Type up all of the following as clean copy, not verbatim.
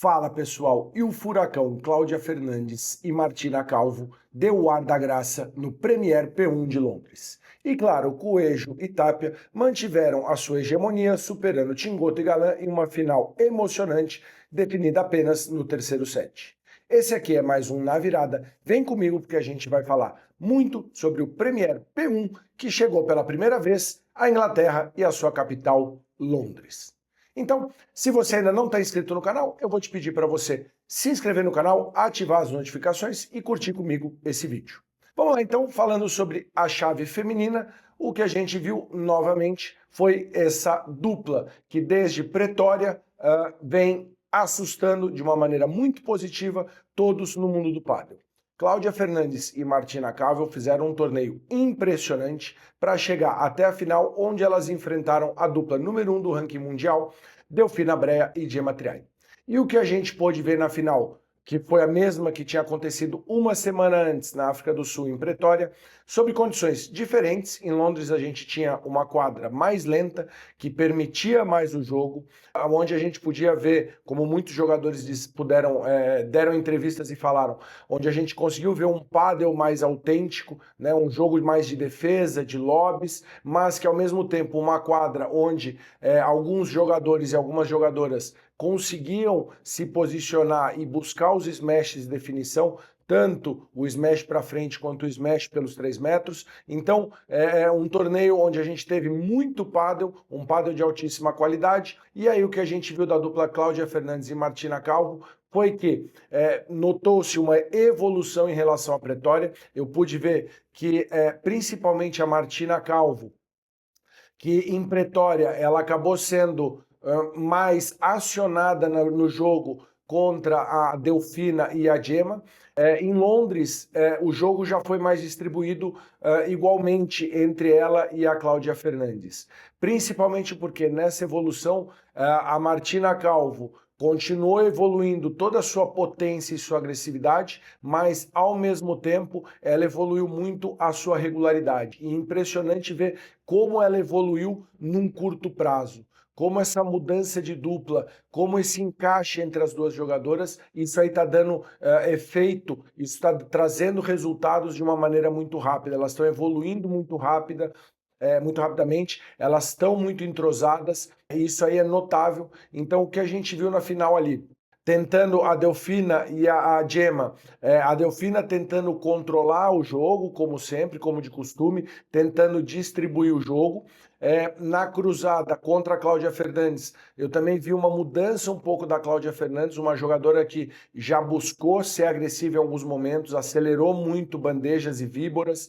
Fala pessoal, e o furacão Cláudia Fernandes e Martina Calvo deu o ar da graça no Premier P1 de Londres. E claro, Coelho e Tapia mantiveram a sua hegemonia, superando Tingoto e Galan em uma final emocionante, definida apenas no terceiro set. Esse aqui é mais um Na Virada, vem comigo porque a gente vai falar muito sobre o Premier P1 que chegou pela primeira vez à Inglaterra e à sua capital, Londres. Então, se você ainda não está inscrito no canal, eu vou te pedir para você se inscrever no canal, ativar as notificações e curtir comigo esse vídeo. Vamos lá então, falando sobre a chave feminina, o que a gente viu novamente foi essa dupla que desde Pretória vem assustando de uma maneira muito positiva todos no mundo do pádel. Cláudia Fernandes e Martina Calvo fizeram um torneio impressionante para chegar até a final, onde elas enfrentaram a dupla número 1 do ranking mundial, Delfina Brea e Gemma Triay. E o que a gente pôde ver na final, que foi a mesma que tinha acontecido uma semana antes na África do Sul, em Pretória, sob condições diferentes. Em Londres a gente tinha uma quadra mais lenta, que permitia mais o jogo, onde a gente podia ver, como muitos jogadores deram entrevistas e falaram, onde a gente conseguiu ver um pádel mais autêntico, né, um jogo mais de defesa, de lobbies, mas que ao mesmo tempo uma quadra onde alguns jogadores e algumas jogadoras conseguiam se posicionar e buscar os smashes de definição, tanto o smash para frente quanto o smash pelos 3 metros. Então, é um torneio onde a gente teve muito pádel, um pádel de altíssima qualidade. E aí o que a gente viu da dupla Cláudia Fernandes e Martina Calvo foi que notou-se uma evolução em relação à Pretória. Eu pude ver que principalmente a Martina Calvo, que em Pretória ela acabou sendo mais acionada no jogo contra a Delfina e a Gemma. Em Londres, o jogo já foi mais distribuído igualmente entre ela e a Cláudia Fernandes. Principalmente porque nessa evolução, a Martina Calvo continuou evoluindo toda a sua potência e sua agressividade, mas ao mesmo tempo ela evoluiu muito a sua regularidade. E é impressionante ver como ela evoluiu num curto prazo. Como essa mudança de dupla, como esse encaixe entre as duas jogadoras, isso aí está dando efeito, isso está trazendo resultados de uma maneira muito rápida. Elas estão evoluindo muito rapidamente, elas estão muito entrosadas, e isso aí é notável. Então, o que a gente viu na final ali? Tentando a Delfina e a Gemma, a Delfina tentando controlar o jogo, como sempre, como de costume, tentando distribuir o jogo. Na cruzada contra a Cláudia Fernandes, eu também vi uma mudança um pouco da Cláudia Fernandes, uma jogadora que já buscou ser agressiva em alguns momentos, acelerou muito bandejas e víboras,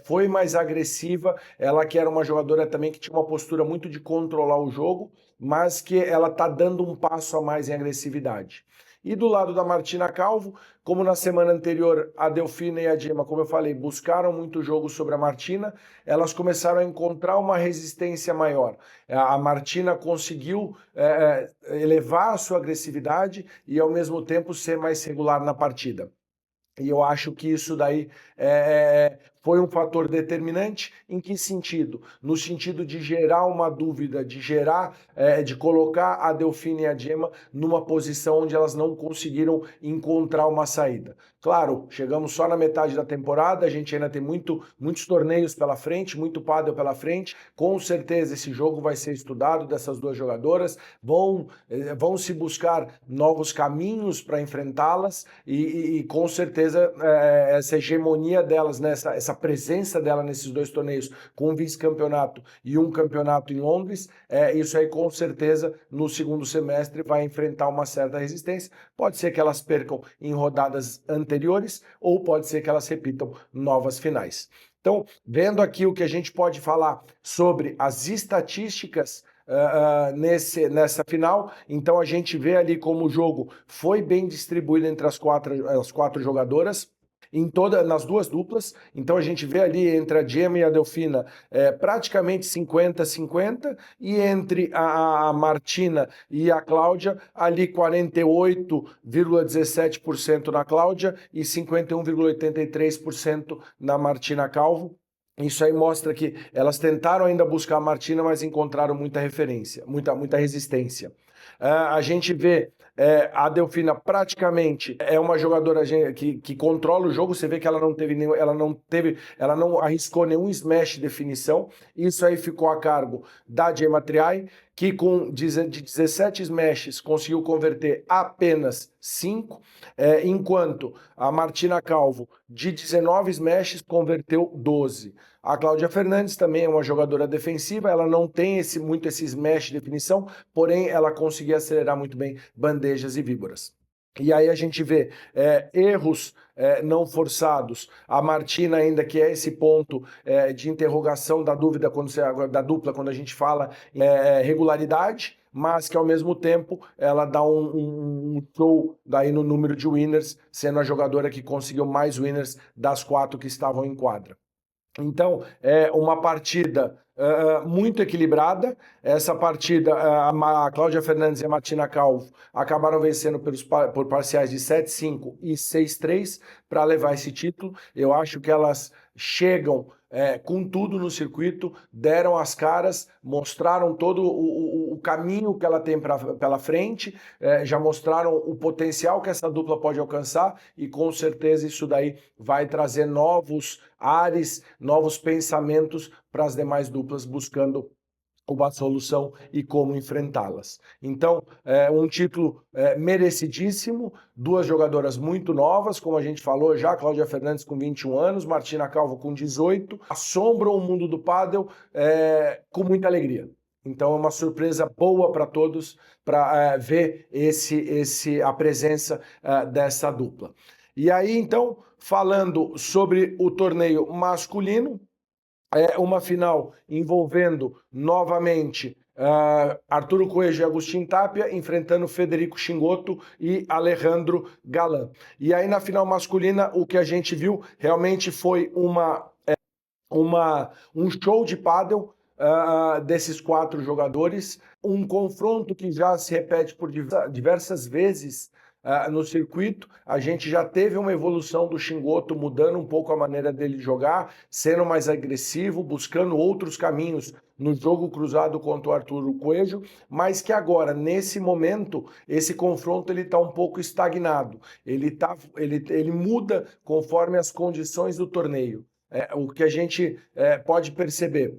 foi mais agressiva, ela que era uma jogadora também que tinha uma postura muito de controlar o jogo, mas que ela está dando um passo a mais em agressividade. E do lado da Martina Calvo, como na semana anterior a Delfina e a Gemma, como eu falei, buscaram muito jogo sobre a Martina, elas começaram a encontrar uma resistência maior. A Martina conseguiu elevar a sua agressividade e ao mesmo tempo ser mais regular na partida. E eu acho que isso daí foi um fator determinante. Em que sentido? No sentido de gerar uma dúvida, de colocar a Delfina e a Gemma numa posição onde elas não conseguiram encontrar uma saída. Claro, chegamos só na metade da temporada, a gente ainda tem muitos torneios pela frente, muito pádel pela frente. Com certeza esse jogo vai ser estudado dessas duas jogadoras, vão se buscar novos caminhos para enfrentá-las e com certeza essa hegemonia delas, né, essa presença dela nesses dois torneios, com um vice-campeonato e um campeonato em Londres, isso aí com certeza no segundo semestre vai enfrentar uma certa resistência. Pode ser que elas percam em rodadas anteriores ou pode ser que elas repitam novas finais. Então, vendo aqui o que a gente pode falar sobre as estatísticas nessa final, então a gente vê ali como o jogo foi bem distribuído entre as quatro jogadoras, nas duas duplas. Então a gente vê ali entre a Gemma e a Delfina praticamente 50-50, e entre a Martina e a Cláudia ali 48,17% na Cláudia e 51,83% na Martina Calvo. Isso aí mostra que elas tentaram ainda buscar a Martina, mas encontraram muita referência, muita resistência. A gente vê A Delfina praticamente é uma jogadora que controla o jogo. Você vê que ela não arriscou nenhum smash de definição. Isso aí ficou a cargo da Jay Matriai, que de 17 smashes conseguiu converter apenas 5, enquanto a Martina Calvo, de 19 smashes, converteu 12. A Cláudia Fernandes também é uma jogadora defensiva, ela não tem muito esse smash de definição, porém ela conseguia acelerar muito bem bandejas e víboras. E aí a gente vê erros não forçados. A Martina ainda, que é esse ponto de interrogação da dúvida, da dupla, quando a gente fala em regularidade, mas que ao mesmo tempo ela dá um show daí no número de winners, sendo a jogadora que conseguiu mais winners das 4 que estavam em quadra. Então, é uma partida muito equilibrada. Essa partida, a Cláudia Fernandes e a Martina Calvo acabaram vencendo por parciais de 7-5 e 6-3 para levar esse título. Eu acho que elas chegam com tudo no circuito, deram as caras, mostraram todo o caminho que ela tem pela frente, já mostraram o potencial que essa dupla pode alcançar e com certeza isso daí vai trazer novos ares, novos pensamentos para as demais duplas buscando uma solução e como enfrentá-las. Então, um título merecidíssimo, 2 jogadoras muito novas, como a gente falou já, Cláudia Fernandes com 21 anos, Martina Calvo com 18, assombram o mundo do pádel com muita alegria. Então é uma surpresa boa para todos para ver a presença dessa dupla. E aí, então, falando sobre o torneio masculino, uma final envolvendo novamente Arturo Coelho e Agustin Tapia enfrentando Federico Chingotto e Alejandro Galan. E aí na final masculina o que a gente viu realmente foi um show de pádel desses 4 jogadores, um confronto que já se repete por diversas vezes no circuito. A gente já teve uma evolução do Chingotto, mudando um pouco a maneira dele jogar, sendo mais agressivo, buscando outros caminhos no jogo cruzado contra o Arturo Coelho, mas que agora, nesse momento, esse confronto ele está um pouco estagnado. Ele muda conforme as condições do torneio. O que a gente pode perceber,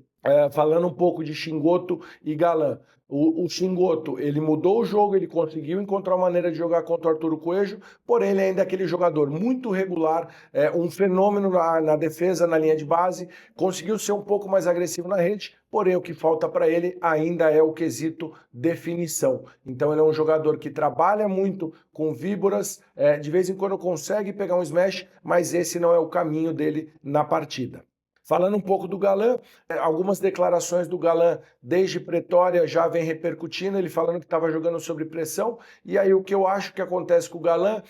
falando um pouco de Chingotto e Galan. O Chingotto, ele mudou o jogo, ele conseguiu encontrar uma maneira de jogar contra o Arturo Coelho, porém ele ainda é aquele jogador muito regular, um fenômeno na defesa, na linha de base, conseguiu ser um pouco mais agressivo na rede, porém o que falta para ele ainda é o quesito definição. Então ele é um jogador que trabalha muito com víboras, de vez em quando consegue pegar um smash, mas esse não é o caminho dele na partida. Falando um pouco do Galan, algumas declarações do Galan desde Pretória já vem repercutindo, ele falando que estava jogando sob pressão, e aí o que eu acho que acontece com o Galan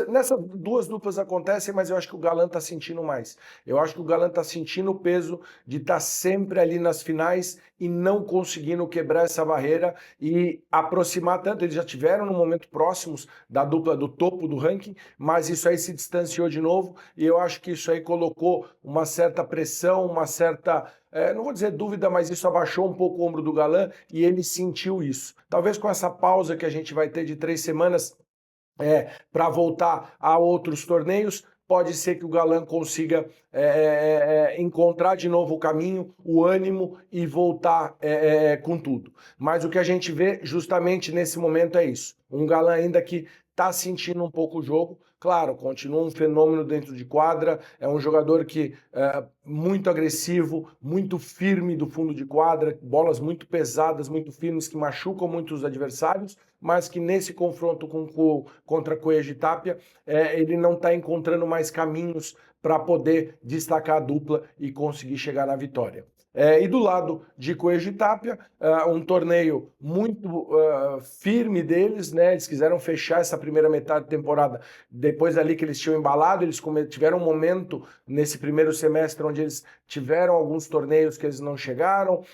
nessas 2 duplas acontecem, mas eu acho que o Galan está sentindo mais. Eu acho que o Galan está sentindo o peso de estar sempre ali nas finais e não conseguindo quebrar essa barreira e aproximar tanto. Eles já tiveram no momento próximos da dupla do topo do ranking, mas isso aí se distanciou de novo e eu acho que isso aí colocou uma certa pressão, uma certa... não vou dizer dúvida, mas isso abaixou um pouco o ombro do Galan e ele sentiu isso. Talvez com essa pausa que a gente vai ter de 3 semanas, para voltar a outros torneios, pode ser que o Galan consiga encontrar de novo o caminho, o ânimo e voltar com tudo. Mas o que a gente vê justamente nesse momento é isso. Um Galan ainda que está sentindo um pouco o jogo. Claro, continua um fenômeno dentro de quadra, é um jogador que muito agressivo, muito firme do fundo de quadra, bolas muito pesadas, muito firmes, que machucam muito os adversários, mas que nesse confronto contra Coelho e Tapia, ele não está encontrando mais caminhos para poder destacar a dupla e conseguir chegar na vitória. E do lado de Coelho e Tapia, um torneio muito firme deles, né? Eles quiseram fechar essa primeira metade da temporada, depois ali que eles tinham embalado, eles tiveram um momento nesse primeiro semestre onde eles tiveram alguns torneios que eles não chegaram,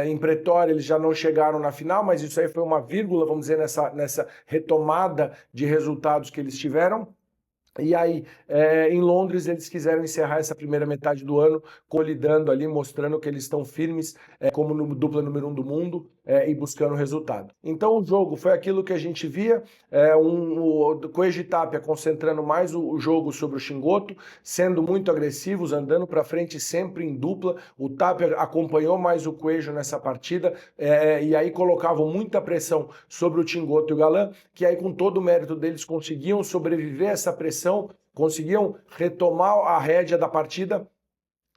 em Pretória eles já não chegaram na final, mas isso aí foi uma vírgula, vamos dizer, nessa retomada de resultados que eles tiveram. E aí, em Londres, eles quiseram encerrar essa primeira metade do ano consolidando ali, mostrando que eles estão firmes como dupla número 1 do mundo e buscando resultado. Então o jogo foi aquilo que a gente via, o Coelho e Tapia concentrando mais o jogo sobre o Shingoto, sendo muito agressivos, andando para frente sempre em dupla. O Tapia acompanhou mais o Coelho nessa partida e aí colocavam muita pressão sobre o Shingoto e o Galan, que aí com todo o mérito deles conseguiam sobreviver a essa pressão, conseguiam retomar a rédea da partida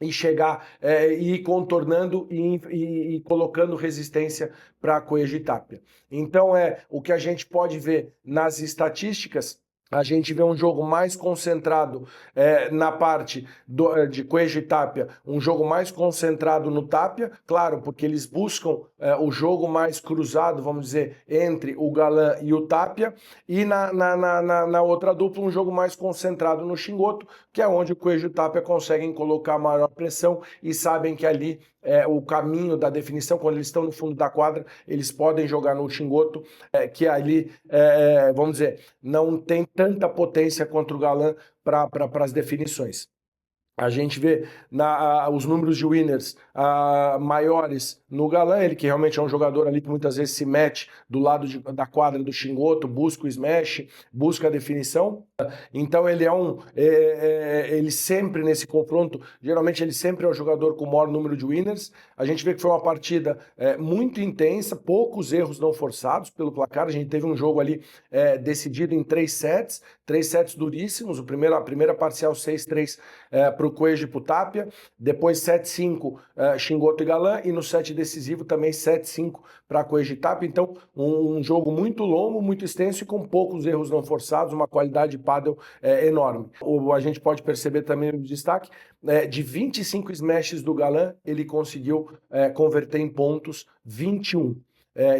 e chegar e ir contornando e colocando resistência para a Coelho e Tapia. Então o que a gente pode ver nas estatísticas. A gente vê um jogo mais concentrado na parte de Coelho e Tapia, um jogo mais concentrado no Tapia, claro, porque eles buscam o jogo mais cruzado, vamos dizer, entre o Galan e o Tapia, e na outra dupla um jogo mais concentrado no Shingoto, que é onde o Coelho e o Tapia conseguem colocar maior pressão e sabem que ali o caminho da definição, quando eles estão no fundo da quadra, eles podem jogar no Shingoto, que ali, vamos dizer, não tem tanta potência contra o Galan para as definições. A gente vê os números de winners maiores no Galan, ele que realmente é um jogador ali que muitas vezes se mete do lado da quadra do Shingoto, busca o smash, busca a definição. Então ele ele sempre nesse confronto, geralmente ele sempre é o jogador com o maior número de winners. A gente vê que foi uma partida muito intensa, poucos erros não forçados pelo placar. A gente teve um jogo ali decidido em 3 sets duríssimos. A primeira parcial 6-3 para o Coelho e para o Tapia, depois 7-5 Shingoto e Galan, e no set decisivo também 7-5 para Coelho e Tapia. Então um jogo muito longo, muito extenso e com poucos erros não forçados, uma qualidade de pádel enorme. A gente pode perceber também no destaque, de 25 smashes do Galan, ele conseguiu converter em pontos 21.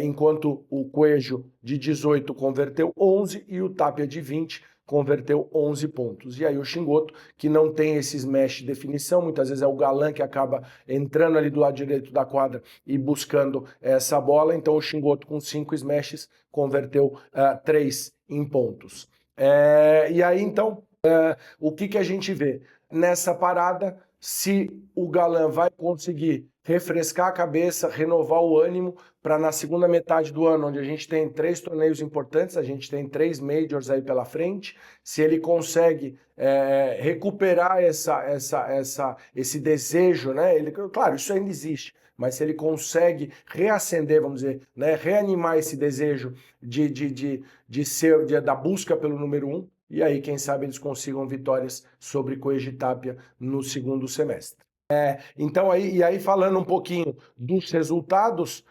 Enquanto o Coelho de 18 converteu 11 e o Tapia de 20 converteu 11 pontos. E aí o Shingoto, que não tem esse smash de definição, muitas vezes é o Galan que acaba entrando ali do lado direito da quadra e buscando essa bola, então o Shingoto com 5 smashes converteu 3 em pontos. E aí então, o que a gente vê? Nessa parada, se o Galan vai conseguir refrescar a cabeça, renovar o ânimo para na segunda metade do ano, onde a gente tem 3 torneios importantes, a gente tem 3 majors aí pela frente, se ele consegue recuperar esse desejo, né? Claro, isso ainda existe, mas se ele consegue reacender, vamos dizer, né? Reanimar esse desejo da busca pelo número 1, e aí, quem sabe, eles consigam vitórias sobre Coelho e Tapia no segundo semestre. Então, aí falando um pouquinho dos resultados,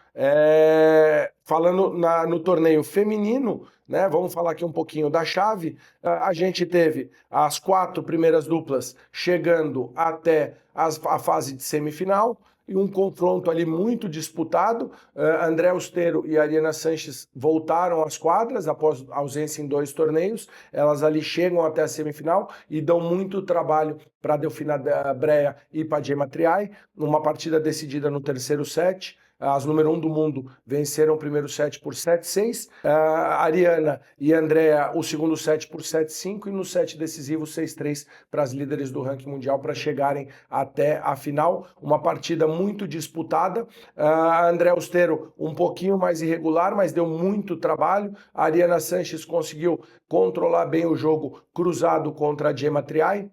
falando no torneio feminino, né, vamos falar aqui um pouquinho da chave. A gente teve as 4 primeiras duplas chegando até a fase de semifinal, e um confronto ali muito disputado. André Austero e Ariana Sanches voltaram às quadras após ausência em 2 torneios. Elas ali chegam até a semifinal e dão muito trabalho para a Delfina Brea e para a Gemma Triay, numa partida decidida no terceiro set. As número 1 do mundo venceram o primeiro set por 7-6, Ariana e Andrea o segundo set por 7-5 e no set decisivo 6-3 para as líderes do ranking mundial para chegarem até a final. Uma partida muito disputada, a Andrea Austero um pouquinho mais irregular, mas deu muito trabalho. A Ariana Sanches conseguiu controlar bem o jogo cruzado contra a Gemma Triay,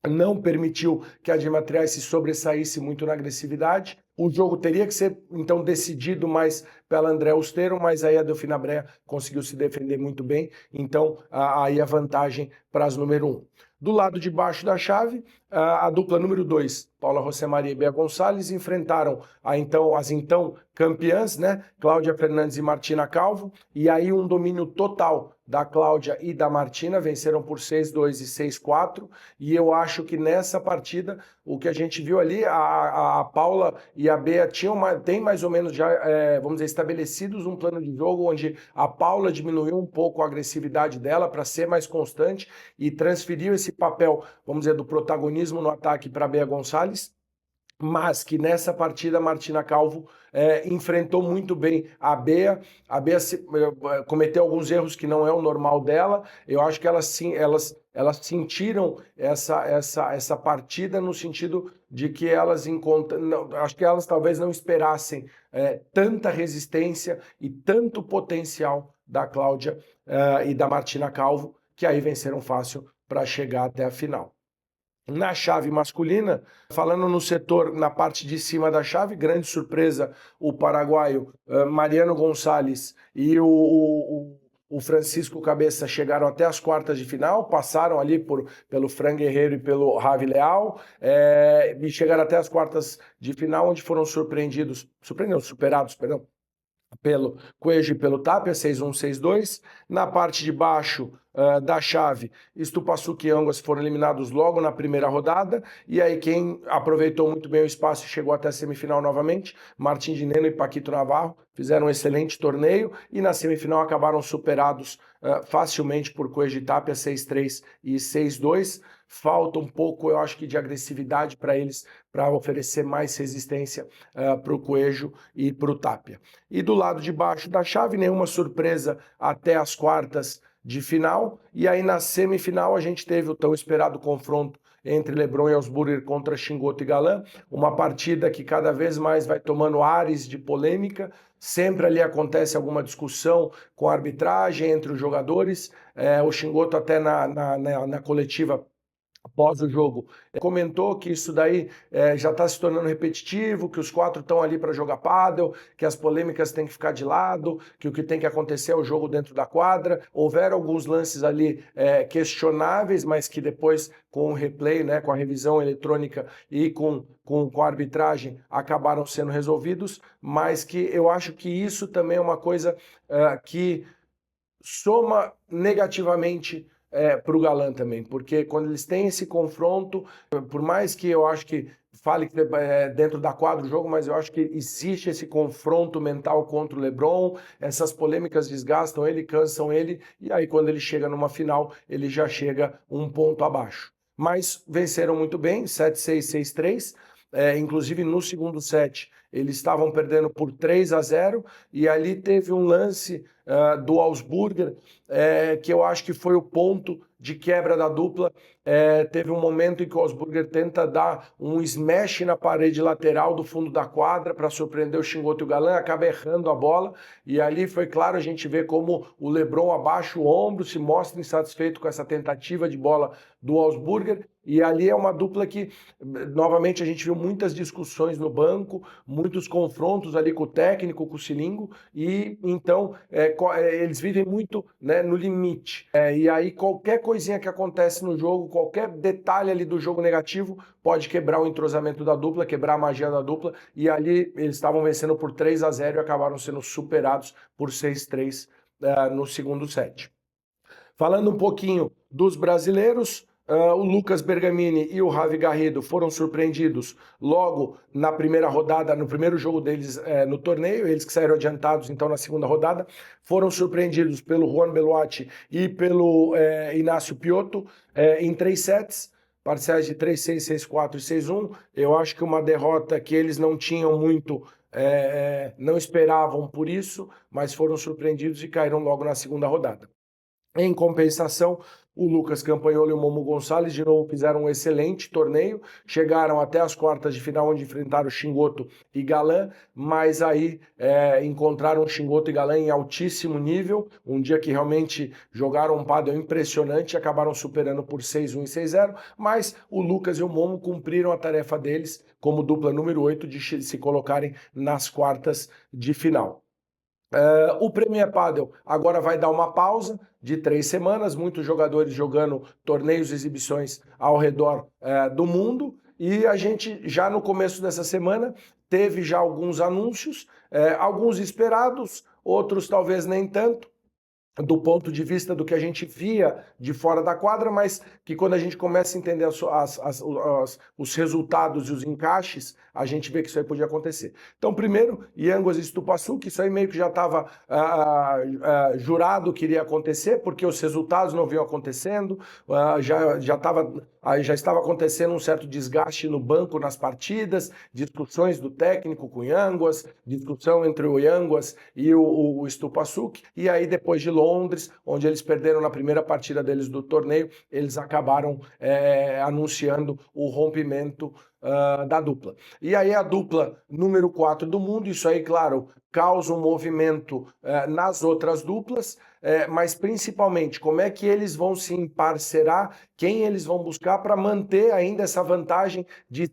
não permitiu que a Gemma Triay se sobressaísse muito na agressividade. O jogo teria que ser, então, decidido mais pela André Austero, mas aí a Delfina Brea conseguiu se defender muito bem, então aí a vantagem para as número 1. Do lado de baixo da chave, a dupla número 2, Paula Rossemaria e Bea Gonçalves, enfrentaram as então campeãs, né, Cláudia Fernandes e Martina Calvo, e aí um domínio total da Cláudia e da Martina, venceram por 6-2 e 6-4, e eu acho que nessa partida, o que a gente viu ali, a Paula e a Bea têm mais ou menos já, vamos dizer, estabelecidos um plano de jogo onde a Paula diminuiu um pouco a agressividade dela para ser mais constante e transferiu esse papel, vamos dizer, do protagonismo no ataque para a Bea Gonçalves. mas que nessa partida a Martina Calvo enfrentou muito bem a Bea. A Bea cometeu alguns erros que não é o normal dela. Eu acho que elas sentiram essa partida no sentido de que elas encontram. Acho que elas talvez não esperassem tanta resistência e tanto potencial da Cláudia e da Martina Calvo, que aí venceram fácil para chegar até a final. Na chave masculina, falando no setor, na parte de cima da chave, grande surpresa, o paraguaio Mariano Gonçalves e o Francisco Cabeça chegaram até as quartas de final, passaram ali pelo Fran Guerreiro e pelo Ravi Leal, e chegaram até as quartas de final, onde foram superados, perdão, pelo Coelho e pelo Tapia, 6-1, 6-2. Na parte de baixo da chave, Stupassuki e Anguas foram eliminados logo na primeira rodada, e aí quem aproveitou muito bem o espaço e chegou até a semifinal novamente, Martin de Neno e Paquito Navarro, fizeram um excelente torneio, e na semifinal acabaram superados facilmente por Coelho e Tapia, 6-3 e 6-2. Falta um pouco, eu acho que, de agressividade para eles, para oferecer mais resistência para o Coelho e para o Tapia. E do lado de baixo da chave, nenhuma surpresa até as quartas de final. E aí na semifinal a gente teve o tão esperado confronto entre LeBron e Augsburger contra Chingoto e Galan, uma partida que cada vez mais vai tomando ares de polêmica. Sempre ali acontece alguma discussão com a arbitragem entre os jogadores. O Chingoto até na coletiva após o jogo, comentou que isso daí já está se tornando repetitivo, que os quatro estão ali para jogar pádel, que as polêmicas têm que ficar de lado, que o que tem que acontecer é o jogo dentro da quadra. Houveram alguns lances ali questionáveis, mas que depois, com o replay, né, com a revisão eletrônica e com a arbitragem, acabaram sendo resolvidos, mas que eu acho que isso também é uma coisa que soma negativamente para o Galan também, porque quando eles têm esse confronto, por mais que eu acho que fale que dentro da quadra do jogo, mas eu acho que existe esse confronto mental contra o LeBron, essas polêmicas desgastam ele, cansam ele, e aí quando ele chega numa final, ele já chega um ponto abaixo. Mas venceram muito bem, 7-6, 6-3, inclusive no segundo set eles estavam perdendo por 3-0, e ali teve um lance do Augsburger, que eu acho que foi o ponto de quebra da dupla. Teve um momento em que o Augsburger tenta dar um smash na parede lateral do fundo da quadra para surpreender o Chingoto e o Galan, acaba errando a bola, e ali foi claro, a gente vê como o LeBron abaixa o ombro, se mostra insatisfeito com essa tentativa de bola do Augsburger, e ali é uma dupla que, novamente, a gente viu muitas discussões no banco, muitos confrontos ali com o técnico, com o Cilingo, e então eles vivem muito, né, no limite. E aí qualquer coisinha que acontece no jogo, qualquer detalhe ali do jogo negativo, pode quebrar o entrosamento da dupla, quebrar a magia da dupla, e ali eles estavam vencendo por 3-0 e acabaram sendo superados por 6-3 no segundo set. Falando um pouquinho dos brasileiros, o Lucas Bergamini e o Ravi Garrido foram surpreendidos logo na primeira rodada, no primeiro jogo deles no torneio, eles que saíram adiantados então na segunda rodada, foram surpreendidos pelo Juan Belotti e pelo Inácio Piotto em 3 sets, parciais de 3-6, 6-4 e 6-1. Eu acho que uma derrota que eles não tinham muito, não esperavam por isso, mas foram surpreendidos e caíram logo na segunda rodada. Em compensação, o Lucas Campagnolo e o Momo Gonçalves de novo fizeram um excelente torneio, chegaram até as quartas de final, onde enfrentaram Chingoto e Galan, mas aí encontraram Chingoto e Galan em altíssimo nível, um dia que realmente jogaram um pádel impressionante e acabaram superando por 6-1 e 6-0, mas o Lucas e o Momo cumpriram a tarefa deles como dupla número 8 de se colocarem nas quartas de final. O Premier Padel agora vai dar uma pausa de 3 semanas, muitos jogadores jogando torneios e exibições ao redor do mundo, e a gente já no começo dessa semana teve já alguns anúncios, alguns esperados, outros talvez nem tanto, do ponto de vista do que a gente via de fora da quadra, mas que quando a gente começa a entender os resultados e os encaixes, a gente vê que isso aí podia acontecer. Então, primeiro, Yanguas e Stupasuk, isso aí meio que já estava jurado que iria acontecer, porque os resultados não vinham acontecendo, já estava acontecendo um certo desgaste no banco nas partidas, discussões do técnico com o Yanguas, discussão entre o Yanguas e o Stupasuk, e aí depois de Londres, onde eles perderam na primeira partida deles do torneio, eles acabaram anunciando o rompimento da dupla. E aí a dupla número 4 do mundo, isso aí, claro, causa um movimento nas outras duplas, mas principalmente como é que eles vão se emparcerar, quem eles vão buscar para manter ainda essa vantagem, de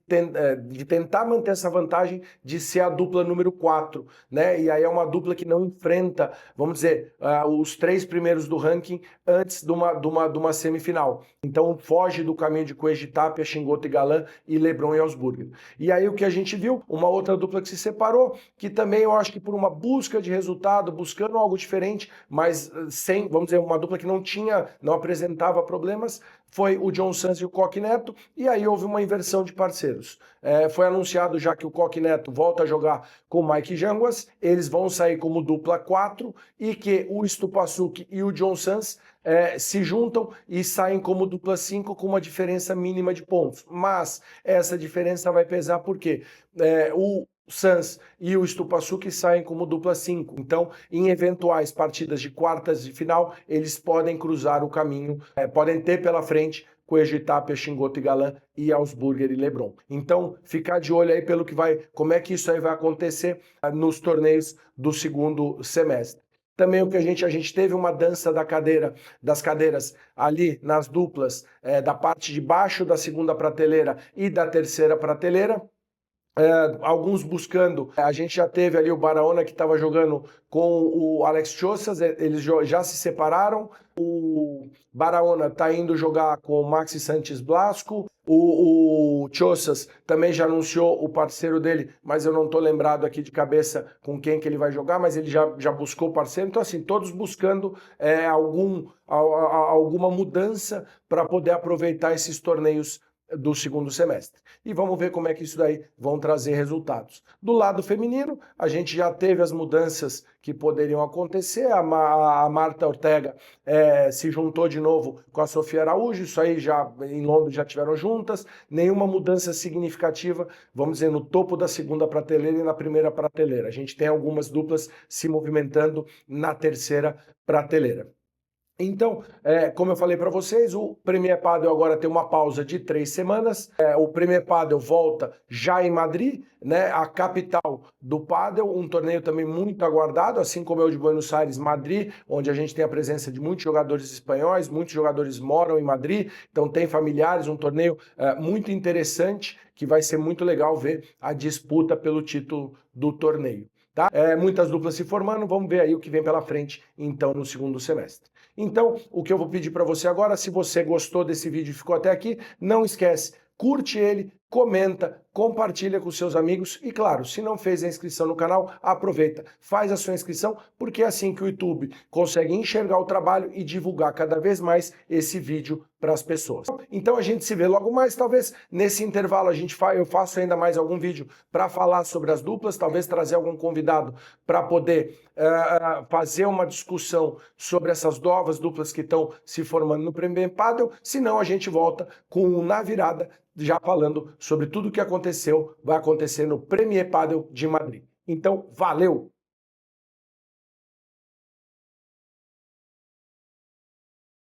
tentar manter essa vantagem de ser a dupla número 4, né? E aí é uma dupla que não enfrenta, vamos dizer, os 3 primeiros do ranking antes de uma semifinal. Então foge do caminho de Cuejo, Tapia, Chingoto e Galan e LeBron e Augsburger. E aí o que a gente viu? Uma outra dupla que se separou, que também eu acho que por uma busca de resultado, buscando algo diferente, mas sem, vamos dizer, uma dupla que não apresentava problemas, foi o John Sanz e o Coque Neto, e aí houve uma inversão de parceiros. Foi anunciado já que o Coque Neto volta a jogar com o Mike Janguas, eles vão sair como dupla 4, e que o Stupasuk e o John Sanz se juntam e saem como dupla 5 com uma diferença mínima de pontos. Mas essa diferença vai pesar porque o Sanz e o Stupasuk saem como dupla 5. Então, em eventuais partidas de quartas de final, eles podem cruzar o caminho, podem ter pela frente Cuejo, Tapia, Chingoto e Galan e Augsburger e LeBron. Então, ficar de olho aí como é que isso aí vai acontecer nos torneios do segundo semestre. Também o que a gente teve uma dança das cadeiras ali nas duplas, da parte de baixo da segunda prateleira e da terceira prateleira. Alguns buscando, a gente já teve ali o Barahona que estava jogando com o Alex Chossas, eles já se separaram, o Barahona está indo jogar com o Maxi Santos Blasco, o Chossas também já anunciou o parceiro dele, mas eu não estou lembrado aqui de cabeça com quem que ele vai jogar, mas ele já buscou o parceiro, então assim, todos buscando alguma mudança para poder aproveitar esses torneios do segundo semestre. E vamos ver como é que isso daí vão trazer resultados. Do lado feminino, a gente já teve as mudanças que poderiam acontecer. A Marta Ortega se juntou de novo com a Sofia Araújo, isso aí já em Londres já tiveram juntas. Nenhuma mudança significativa, vamos dizer, no topo da segunda prateleira e na primeira prateleira. A gente tem algumas duplas se movimentando na terceira prateleira. Então, como eu falei para vocês, o Premier Padel agora tem uma pausa de 3 semanas. O Premier Padel volta já em Madrid, né, a capital do Padel, um torneio também muito aguardado, assim como é o de Buenos Aires, Madrid, onde a gente tem a presença de muitos jogadores espanhóis, muitos jogadores moram em Madrid, então tem familiares, um torneio muito interessante, que vai ser muito legal ver a disputa pelo título do torneio. Tá? Muitas duplas se formando, vamos ver aí o que vem pela frente, então, no segundo semestre. Então, o que eu vou pedir para você agora, se você gostou desse vídeo e ficou até aqui, não esquece, curte ele, comenta, compartilha com seus amigos e, claro, se não fez a inscrição no canal, aproveita, faz a sua inscrição, porque é assim que o YouTube consegue enxergar o trabalho e divulgar cada vez mais esse vídeo para as pessoas. Então a gente se vê logo mais, talvez nesse intervalo eu faço ainda mais algum vídeo para falar sobre as duplas, talvez trazer algum convidado para poder fazer uma discussão sobre essas novas duplas que estão se formando no Premier Padel, senão a gente volta com Na Virada, já falando sobre tudo o que vai acontecer no Premier Padel de Madrid. Então, valeu!